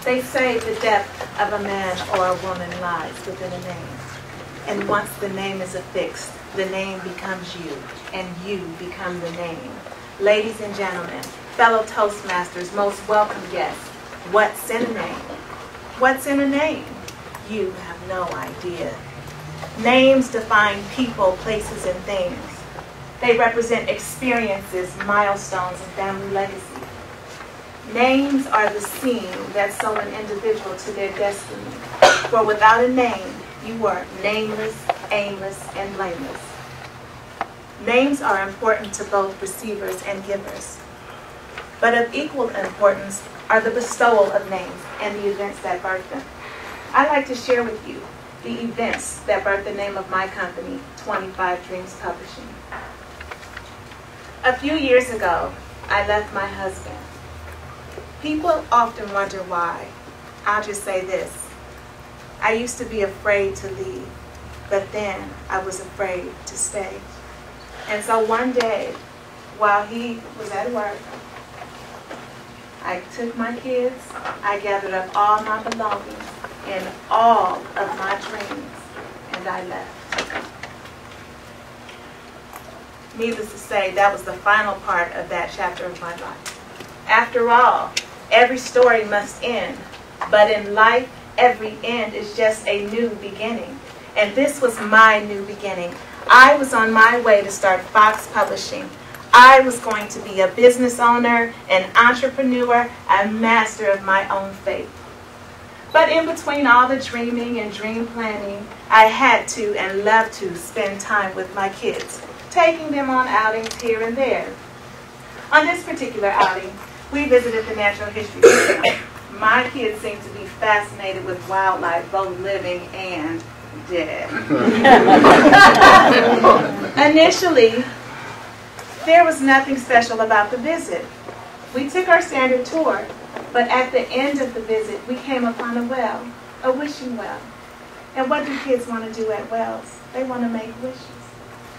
They say the depth of a man or a woman lies within a name. And once the name is affixed, the name becomes you, and you become the name. Ladies and gentlemen, fellow Toastmasters, most welcome guests, what's in a name? What's in a name? You have no idea. Names define people, places, and things. They represent experiences, milestones, and family legacy. Names are the seam that sew an individual to their destiny. For without a name, you are nameless, aimless, and blameless. Names are important to both receivers and givers. But of equal importance are the bestowal of names and the events that birth them. I'd like to share with you the events that birthed the name of my company, 25 Dreams Publishing. A few years ago, I left my husband. People often wonder why. I'll just say this. I used to be afraid to leave, but then I was afraid to stay. And so one day, while he was at work, I took my kids, I gathered up all my belongings and all of my dreams, and I left. Needless to say, that was the final part of that chapter of my life. After all, every story must end, but in life, every end is just a new beginning. And this was my new beginning. I was on my way to start Faux Publishing. I was going to be a business owner, an entrepreneur, a master of my own fate. But in between all the dreaming and dream planning, I had to and loved to spend time with my kids, taking them on outings here and there. On this particular outing, we visited the Natural History Museum. My kids seem to be fascinated with wildlife, both living and dead. Initially, there was nothing special about the visit. We took our standard tour, but at the end of the visit, we came upon a well, a wishing well. And what do kids want to do at wells? They want to make wishes.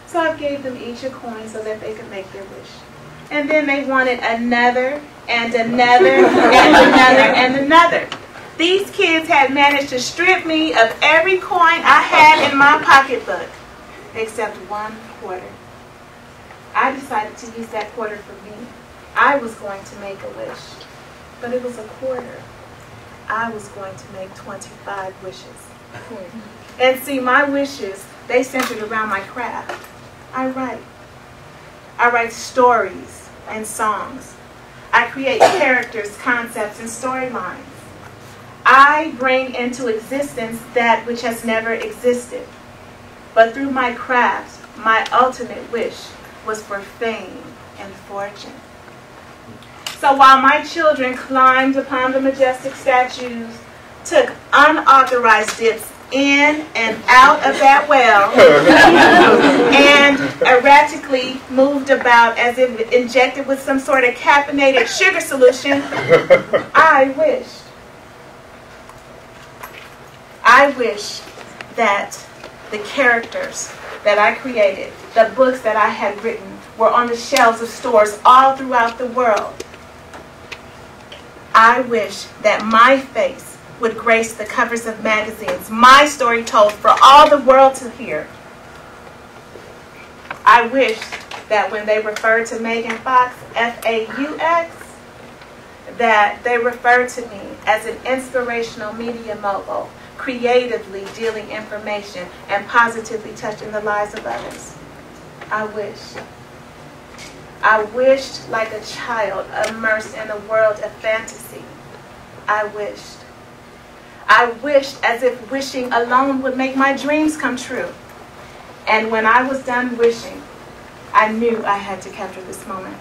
So I gave them each a coin so that they could make their wish. And then they wanted another, and another, and another, and another. These kids had managed to strip me of every coin I had in my pocketbook, except one quarter. I decided to use that quarter for me. I was going to make a wish, but it was a quarter. I was going to make 25 wishes. And see, my wishes, they centered around my craft. I write stories and songs. I create characters, concepts, and storylines. I bring into existence that which has never existed. But through my craft, my ultimate wish was for fame and fortune. So while my children climbed upon the majestic statues, took unauthorized dips in and out of that well, and erratically moved about as if injected with some sort of caffeinated sugar solution, I wish that the characters that I created, the books that I had written, were on the shelves of stores all throughout the world. I wish that my face would grace the covers of magazines, my story told for all the world to hear. I wish that when they refer to Megan Fox, F-A-U-X, that they refer to me as an inspirational media mogul, creatively dealing information and positively touching the lives of others. I wished like a child immersed in a world of fantasy. I wished as if wishing alone would make my dreams come true. And when I was done wishing, I knew I had to capture this moment.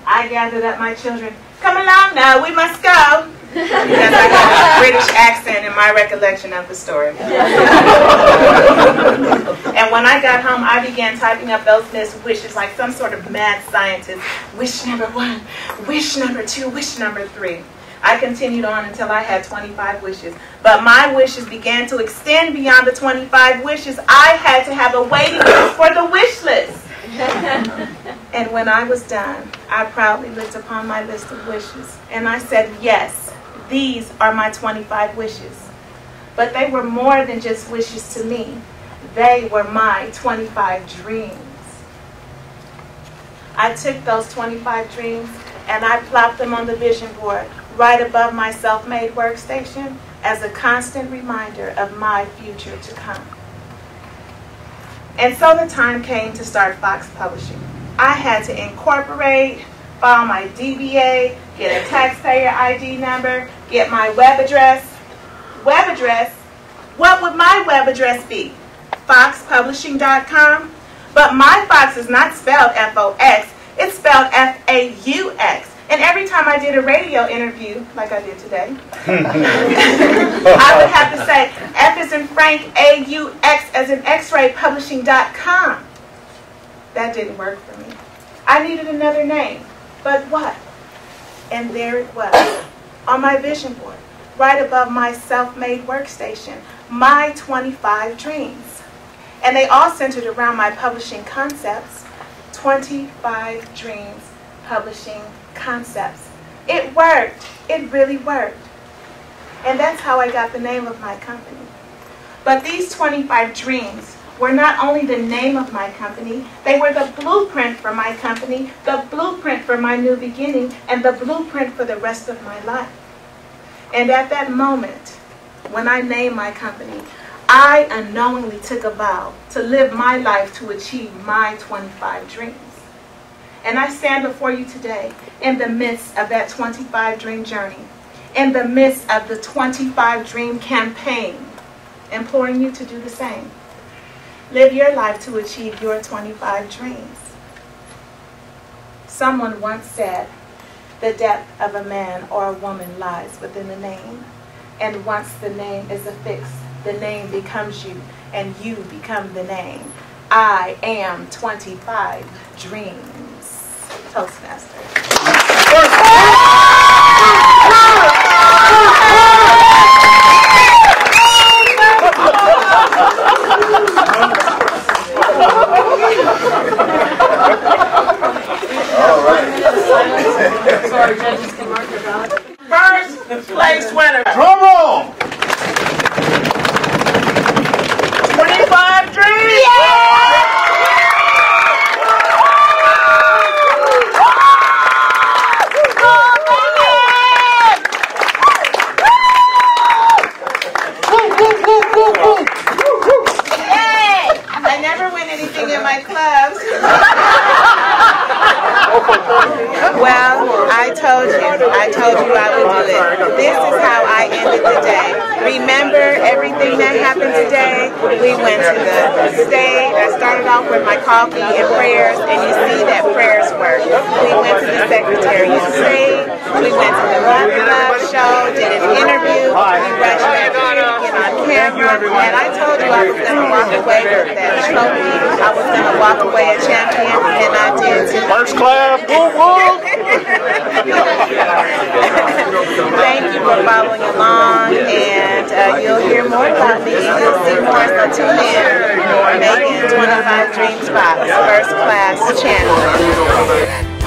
I gathered up my children. Come along now, we must go. Because I got a British accent in my recollection of the story. And when I got home, I began typing up those missed wishes like some sort of mad scientist. Wish number 1, wish number 2, wish number 3. I continued on until I had 25 wishes. But my wishes began to extend beyond the 25 wishes. I had to have a waiting list for the wish list. And when I was done, I proudly looked upon my list of wishes. And I said, yes, These are my 25 wishes. But they were more than just wishes to me. They were my 25 dreams. I took those 25 dreams and I plopped them on the vision board right above my self-made workstation as a constant reminder of my future to come. And so the time came to start Faux Publishing. I had to incorporate, file my DBA, get a taxpayer ID number, get my web address. Web address? What would my web address be? FauxPublishing.com? But my Fox is not spelled F-O-X, it's spelled F-A-U-X. And every time I did a radio interview, like I did today, I would have to say, F as in Frank, A-U-X as in X-ray, publishing.com. That didn't work for me. I needed another name. But what? And there it was, on my vision board, right above my self-made workstation, my 25 dreams. And they all centered around my publishing concepts. 25 Dreams Publishing Concepts. It worked. It really worked. And that's how I got the name of my company. But these 25 dreams were not only the name of my company, they were the blueprint for my company, the blueprint for my new beginning, and the blueprint for the rest of my life. And at that moment, when I named my company, I unknowingly took a vow to live my life to achieve my 25 dreams. And I stand before you today in the midst of that 25 dream journey, in the midst of the 25 dream campaign, imploring you to do the same. Live your life to achieve your 25 dreams. Someone once said, the depth of a man or a woman lies within the name. And once the name is affixed, the name becomes you, and you become the name. I am 25 dreams. Toastmasters. So our judges can mark their ballot. First place winner. Drum roll! 25 dreams! I never win anything in my clubs. Well, I told you I would do it. This is how I ended the day. Remember everything that happened today? We went to the stage. I started off with my coffee and prayers, and you see that prayers work. We went to the Secretariat of State. We went to the Love Club show, did an interview. We rushed back here to get on camera. And I told you I was going to walk away with that trophy. I was going to walk away a champion, and I did too. First class, woo woo! Thank you for following along, and you'll hear more about me. You'll see more, so tune in. Megan, 25 Dreams Fox, First Class Channel.